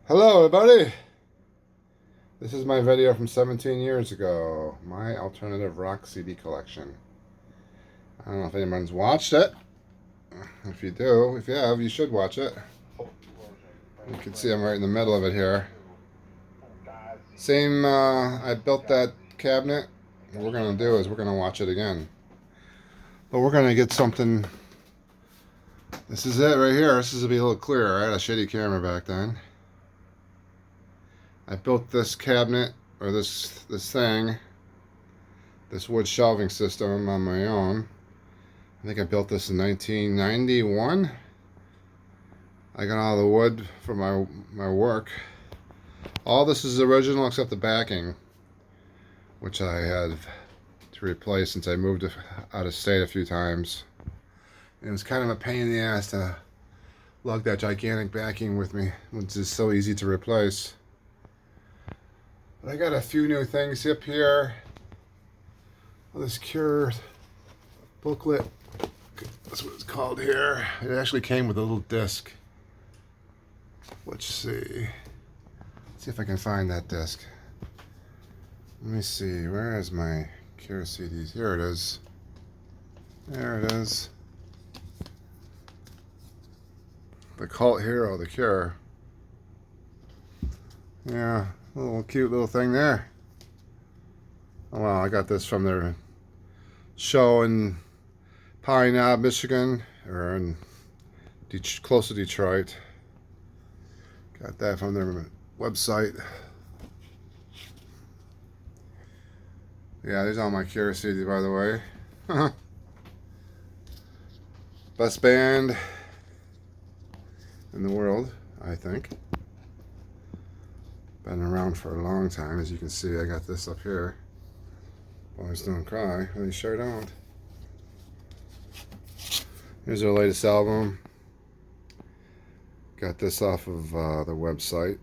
Hello everybody! This is my video from 17 years ago. My alternative rock CD collection. I don't know if anyone's watched it. If you do, if you have, you should watch it. You can see I'm right in the middle of it here. I built that cabinet. What we're going to do is we're going to watch it again. But we're going to get something. This is it right here. This is to be a little clearer. I had a shitty camera back then. I built this cabinet, or this wood shelving system on my own. I think I built this in 1991. I got all the wood for my work. All this is original except the backing, which I had to replace since I moved out of state a few times. And it was kind of a pain in the ass to lug that gigantic backing with me, which is so easy to replace. But I got a few new things up here. This Cure booklet, that's what it's called here. It actually came with a little disc. Let's see if I can find that disc. Let me see, where is my Cure CDs? Here it is. There it is. The Cult Hero, The Cure. Yeah, a little cute little thing there. Oh wow, I got this from their show in Pine Knob, Michigan, or in close to Detroit. Got that from their website. Yeah, there's all my Cure CDs, by the way. Best band in the world, I think. Been around for a long time. As you can see, I got this up here. Boys Don't Cry. They sure don't. Here's their latest album. Got this off of the website.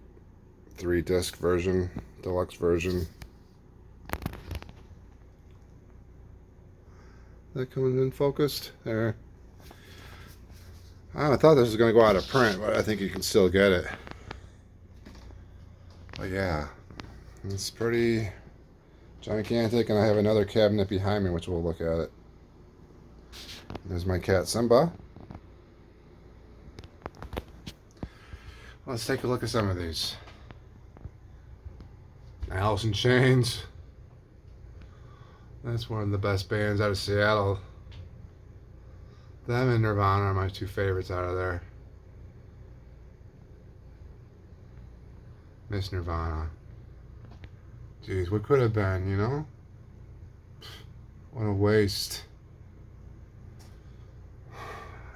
3-disc version, deluxe version. That coming in focused? There. I thought this was going to go out of print, but I think you can still get it. But yeah, it's pretty gigantic, and I have another cabinet behind me, which we'll look at it. There's my cat Simba. Let's take a look at some of these. Alice in Chains. That's one of the best bands out of Seattle. Them and Nirvana are my two favorites out of there. Miss Nirvana. Jeez, what could have been, you know? What a waste.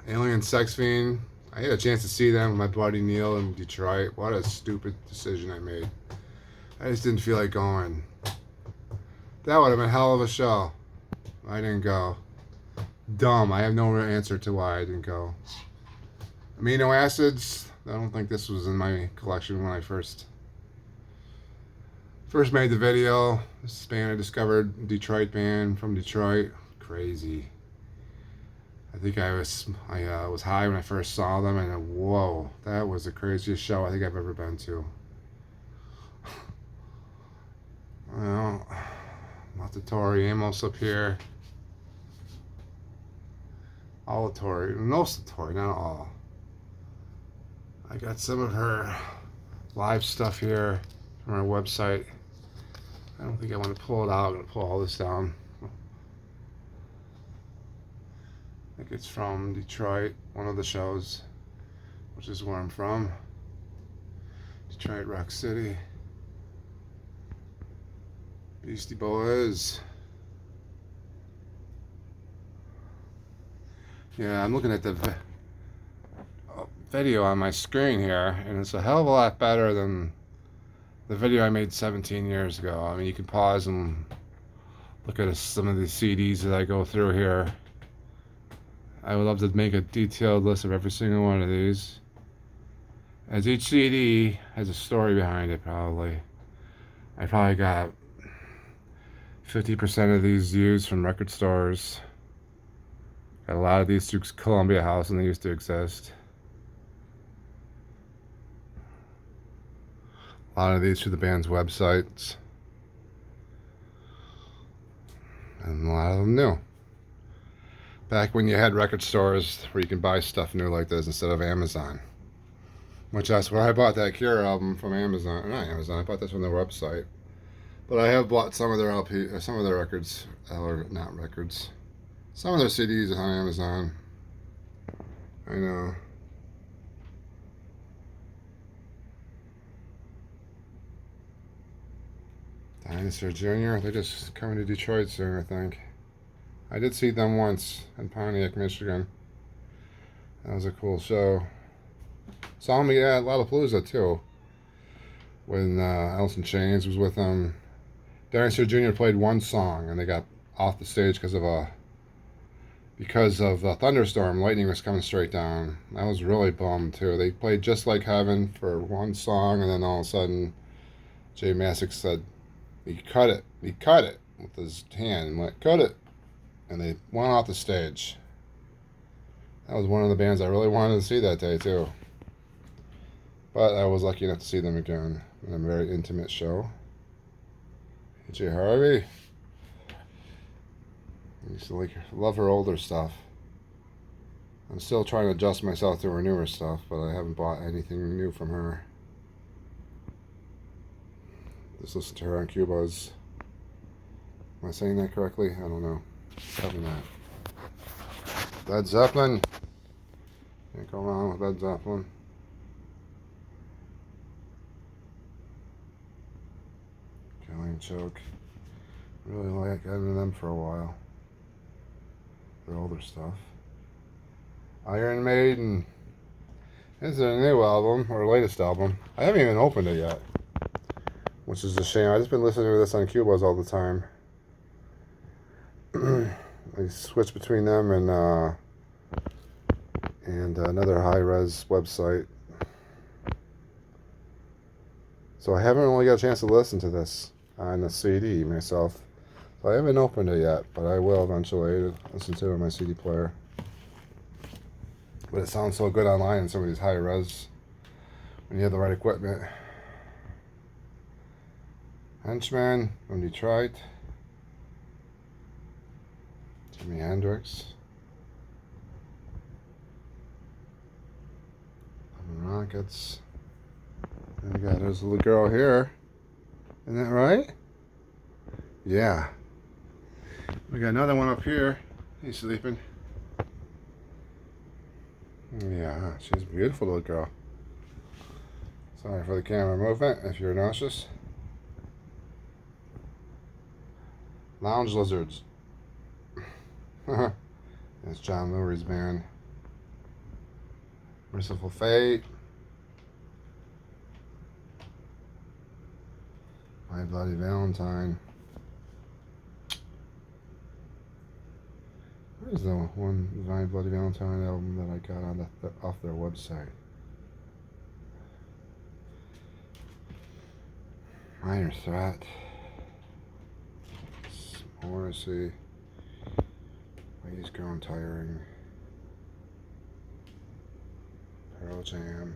Alien Sex Fiend. I had a chance to see them with my buddy Neil in Detroit. What a stupid decision I made. I just didn't feel like going. That would have been a hell of a show. I didn't go. Dumb. I have no real answer to why I didn't go. Amino acids. I don't think this was in my collection when I first made the video. This band I discovered, Detroit band from Detroit. Crazy. I think I was high when I first saw them, and whoa, that was the craziest show I think I've ever been to. Well, lots of Tori Amos up here. All of Tori, most of Tori, not all. I got some of her live stuff here from our website. I don't think I want to pull it out. I'm going to pull all this down. I think it's from Detroit, one of the shows, which is where I'm from. Detroit Rock City. Beastie Boys. Yeah, I'm looking at the video on my screen here, and it's a hell of a lot better than the video I made 17 years ago. I mean, you can pause and look at some of the CDs that I go through here. I would love to make a detailed list of every single one of these, as each CD has a story behind it. Probably I probably got 50% of these used from record stores. Got a lot of these through Columbia House, and they used to exist. A lot of these through the band's websites. And a lot of them new. Back when you had record stores where you can buy stuff new like this instead of Amazon. Which that's where I bought that Cure album from Amazon. Not Amazon, I bought this from their website. But I have bought some of their some of their records, or not records. Some of their CDs on Amazon. I know. Dinosaur Jr., they're just coming to Detroit soon, I think. I did see them once in Pontiac, Michigan. That was a cool show. Saw them at Lollapalooza too. When Alice in Chains was with them. Dinosaur Jr. played one song and they got off the stage because of a thunderstorm. Lightning was coming straight down. I was really bummed too. They played Just Like Heaven for one song, and then all of a sudden Jay Masick said he cut it with his hand and went, cut it, and they went off the stage. That was one of the bands I really wanted to see that day too. But I was lucky enough to see them again in a very intimate show. AJ Harvey. I used to love her older stuff. I'm still trying to adjust myself to her newer stuff, but I haven't bought anything new from her. Just listen to her on Cubas. Am I saying that correctly? I don't know. Probably not. Led Zeppelin. Can't go wrong with Led Zeppelin. Killing Choke. Really like having them for a while. Their older stuff. Iron Maiden. This is a new album, or latest album. I haven't even opened it yet, which is a shame. I've just been listening to this on Cubas all the time. I switch between them and another high-res website. So I haven't really got a chance to listen to this on the CD myself. So I haven't opened it yet, but I will eventually listen to it on my CD player. But it sounds so good online in some of these high-res when you have the right equipment. Henchman from Detroit. Jimi Hendrix. Rockets. And we got there's a little girl here. Isn't that right? Yeah. We got another one up here. He's sleeping. Yeah, she's a beautiful little girl. Sorry for the camera movement if you're nauseous. Lounge Lizards. That's John Lurie's band. Merciful Fate. My Bloody Valentine. Where's the one My Bloody Valentine album that I got on off their website? Minor Threat. Morrissey. He's grown tiring. Pearl Jam.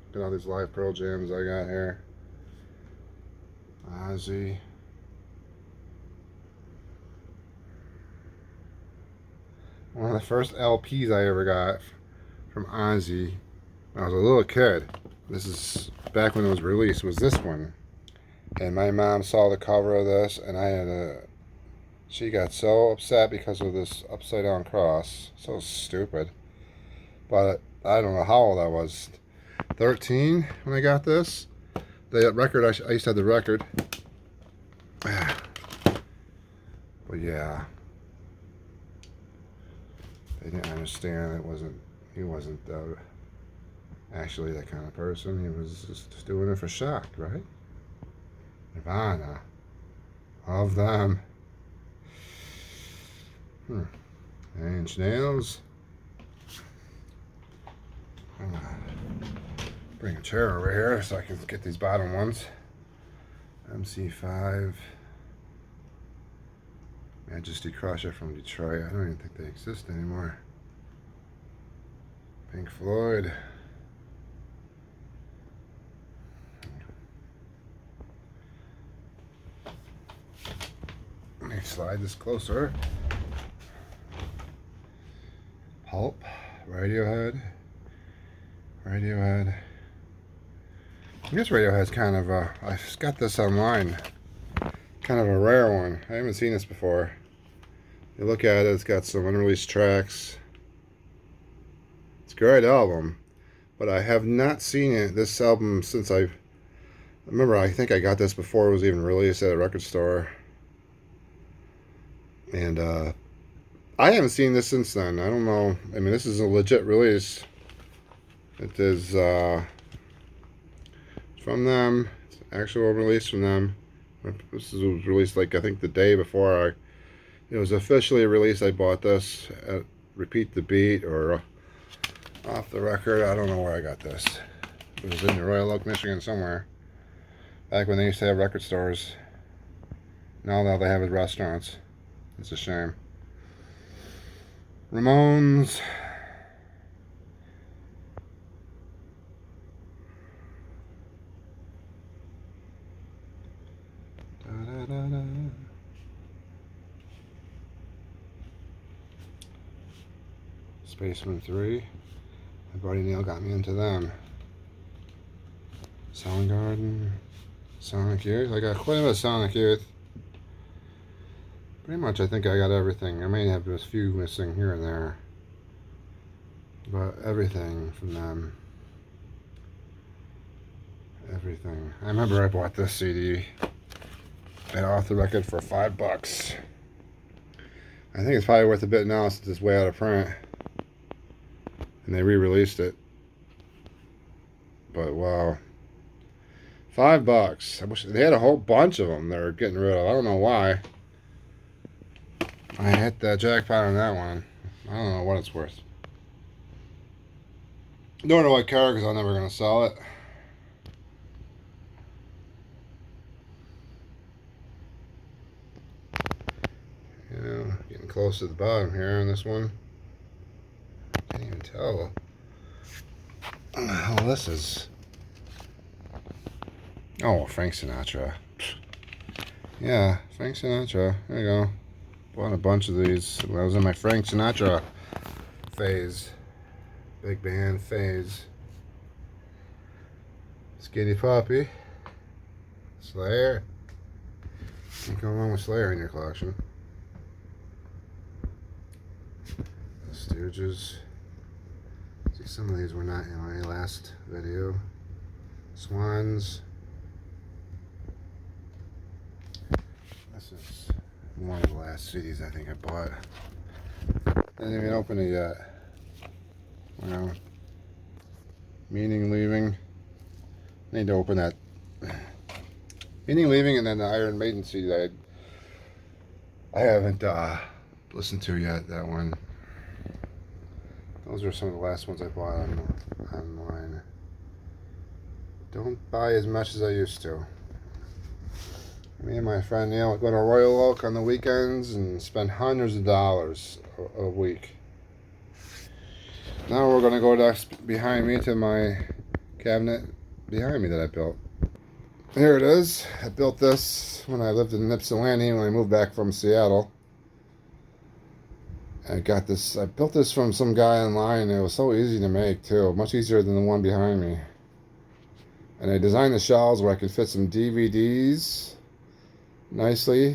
Look at all these live Pearl Jams I got here. Ozzy. One of the first LPs I ever got from Ozzy when I was a little kid. This is back when it was released, was this one. And my mom saw the cover of this, and she got so upset because of this upside down cross. So stupid. But I don't know how old I was. 13 when I got this. The record, I used to have the record. But yeah. They didn't understand he wasn't actually that kind of person. He was just doing it for shock, right? Nirvana. Love them. Nine Inch Nails. I'm gonna bring a chair over here so I can get these bottom ones. MC5. Majesty Crusher from Detroit. I don't even think they exist anymore. Pink Floyd. slide this closer. Pulp, Radiohead. I guess Radiohead's kind of a, I got this online, kind of a rare one. I haven't seen this before. You look at it, it's got some unreleased tracks. It's a great album, but I have not seen this album since I think I got this before it was even released at a record store. And I haven't seen this since then. I don't know. I mean, this is a legit release. It is from them. It's an actual release from them. This was released like I think the day before it was officially released. I bought this at Repeat the Beat or Off the Record. I don't know where I got this. It was in Royal Oak, Michigan somewhere. Back when they used to have record stores. Now all they have is restaurants. It's a shame. Ramones. Spaceman 3. My buddy Neil got me into them. Soundgarden. Sonic Youth. I got quite a bit of Sonic Youth. Pretty much I think I got everything. I may have just a few missing here and there. But everything from them. Everything. I remember I bought this CD at Off the Record for $5. I think it's probably worth a bit now since it's way out of print. And they re-released it. But wow. $5. I wish they had a whole bunch of them they're getting rid of. I don't know why. I hit the jackpot on that one. I don't know what it's worth. Nor do I care because I'm never going to sell it. You know, getting close to the bottom here on this one. Can't even tell what the hell this is. Oh, Frank Sinatra. Yeah, Frank Sinatra. There you go. Bought a bunch of these when I was in my Frank Sinatra phase. Big band phase. Skinny Puppy. Slayer. Can't go wrong with Slayer in your collection. The Stooges. See, some of these were not in my last video. Swans. This is one of the last CDs I think I bought. Didn't even open it yet. Well, Meaning Leaving. Need to open that. Meaning Leaving, and then the Iron Maiden CD that I haven't listened to yet. That one. Those are some of the last ones I bought online. Don't buy as much as I used to. Me and my friend Neil would go to Royal Oak on the weekends and spend hundreds of dollars a week. Now we're going to go behind me to my cabinet behind me that I built. Here it is. I built this when I lived in Ypsilanti when I moved back from Seattle. I built this from some guy online. It was so easy to make too. Much easier than the one behind me. And I designed the shelves where I could fit some DVDs nicely,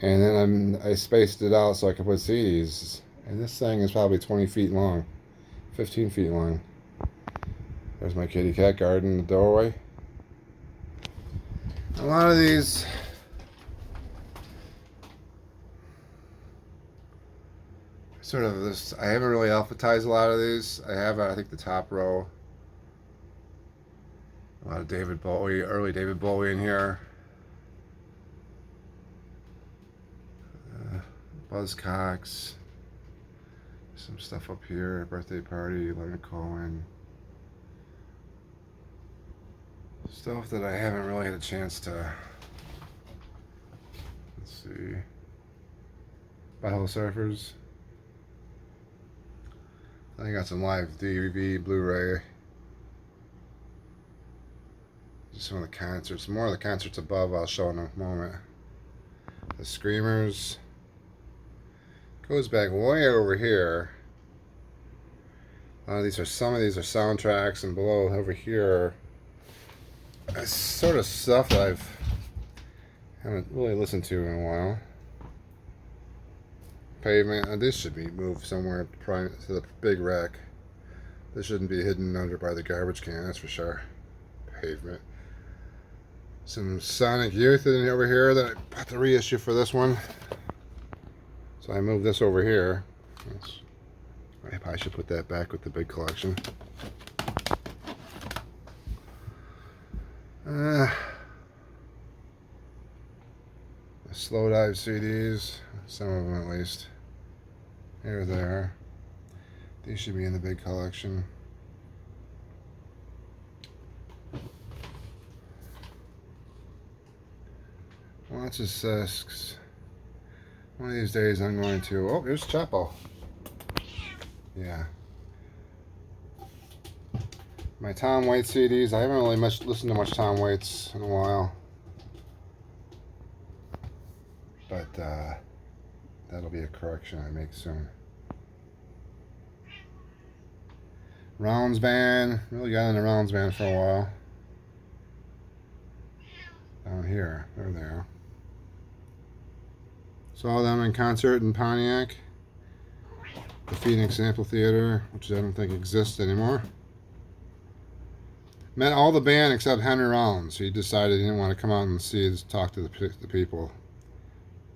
and then I spaced it out so I could put CDs. And this thing is probably 20 feet long, 15 feet long. There's my kitty cat garden in the doorway. A lot of these sort of this. I haven't really alphabetized a lot of these. I have, I think, the top row. A lot of David Bowie, early David Bowie in here. Buzzcocks. Some stuff up here. Birthday Party, Leonard Cohen. Stuff that I haven't really had a chance to. Let's see. Bottle Surfers. I got some live DVD, Blu-ray. Just some of the concerts. More of the concerts above I'll show in a moment. The Screamers. Goes back way over here. Some of these are soundtracks, and below over here is sort of stuff that haven't really listened to in a while. Pavement. This should be moved somewhere to the big rack. This shouldn't be hidden under by the garbage can, that's for sure. Pavement. Some Sonic Youth in over here that I bought the reissue for this one. So I moved this over here. I probably should put that back with the big collection. The Slow Dive CDs, some of them at least. Here they are. These should be in the big collection. Lots of discs. One of these days I'm going to... Oh, here's Chapo. Yeah. My Tom Waits CDs. I haven't really listened to much Tom Waits in a while. But that'll be a correction I make soon. Rounds Band. Really got into Rounds Band for a while. Down here. There they are. Saw them in concert in Pontiac. The Phoenix Amphitheater, which I don't think exists anymore. Met all the band except Henry Rollins. He decided he didn't want to come out and talk to the people.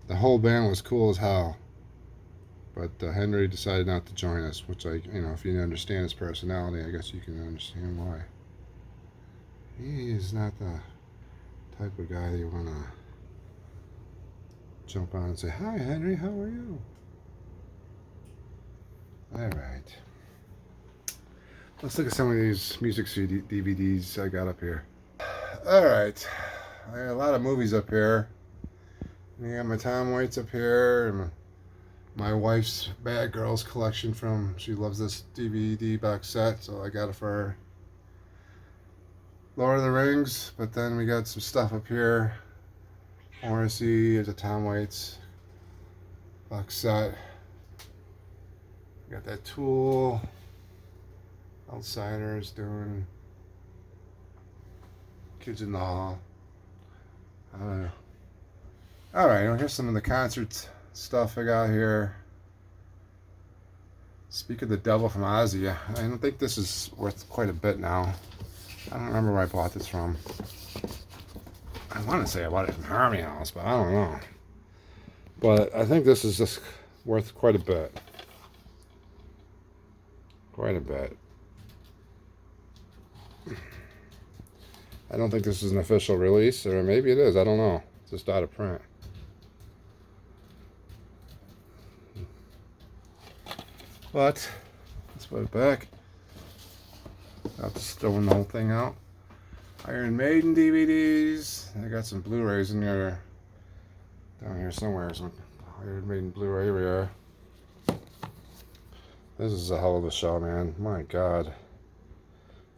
The whole band was cool as hell. But Henry decided not to join us, which if you understand his personality, I guess you can understand why. He's not the type of guy that you want to jump on and say, "Hi, Henry, how are you?" All right. Let's look at some of these music CD DVDs I got up here. All right. I got a lot of movies up here. I got my Tom Waits up here, and my wife's Bad Girls collection she loves this DVD box set, so I got it for her. Lord of the Rings, but then we got some stuff up here. Morrissey is a Tom Waits box set. Got that Tool. Outsiders doing Kids in the Hall. I don't know. Alright, well, here's some of the concert stuff I got here. Speak of the Devil from Ozzy. I don't think this is worth quite a bit now. I don't remember where I bought this from. I want to say I bought it from Harmony House, but I don't know. But I think this is just worth quite a bit. Quite a bit. I don't think this is an official release, or maybe it is. I don't know. It's just out of print. But let's put it back. I'll just throwing the whole thing out. Iron Maiden DVDs. I got some Blu-rays in there. Down here somewhere. Some Iron Maiden Blu-ray rare. This is a hell of a show, man. My God.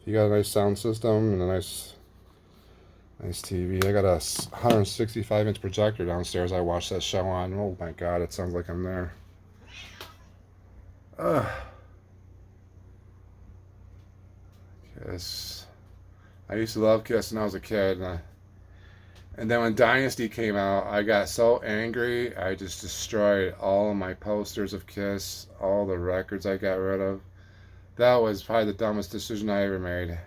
If you got a nice sound system and a nice TV. I got a 165-inch projector downstairs I watched that show on. Oh my God, it sounds like I'm there. Kiss. I used to love Kiss when I was a kid. And then when Dynasty came out, I got so angry, I just destroyed all of my posters of Kiss, all the records I got rid of. That was probably the dumbest decision I ever made.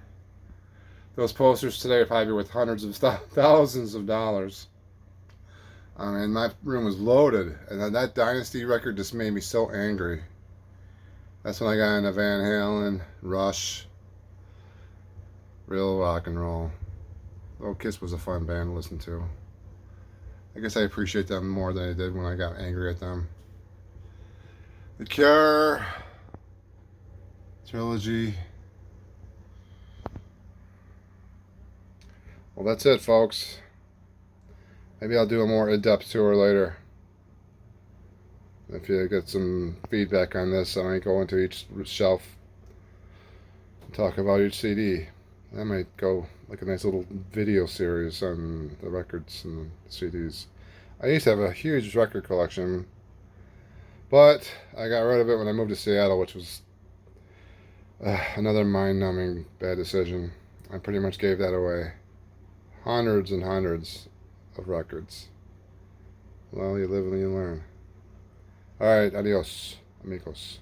Those posters today are probably worth hundreds of thousands of dollars. I mean, my room was loaded, and then that Dynasty record just made me so angry. That's when I got into Van Halen, Rush, real rock and roll. Oh, Kiss was a fun band to listen to. I guess I appreciate them more than I did when I got angry at them. The Cure trilogy. Well, that's it, folks. Maybe I'll do a more in-depth tour later. If you get some feedback on this, I might go into each shelf and talk about each CD. That might go like a nice little video series on the records and the CDs. I used to have a huge record collection, but I got rid of it when I moved to Seattle, which was another mind-numbing bad decision. I pretty much gave that away. Hundreds and hundreds of records. Well, you live and you learn. All right, adios, amigos.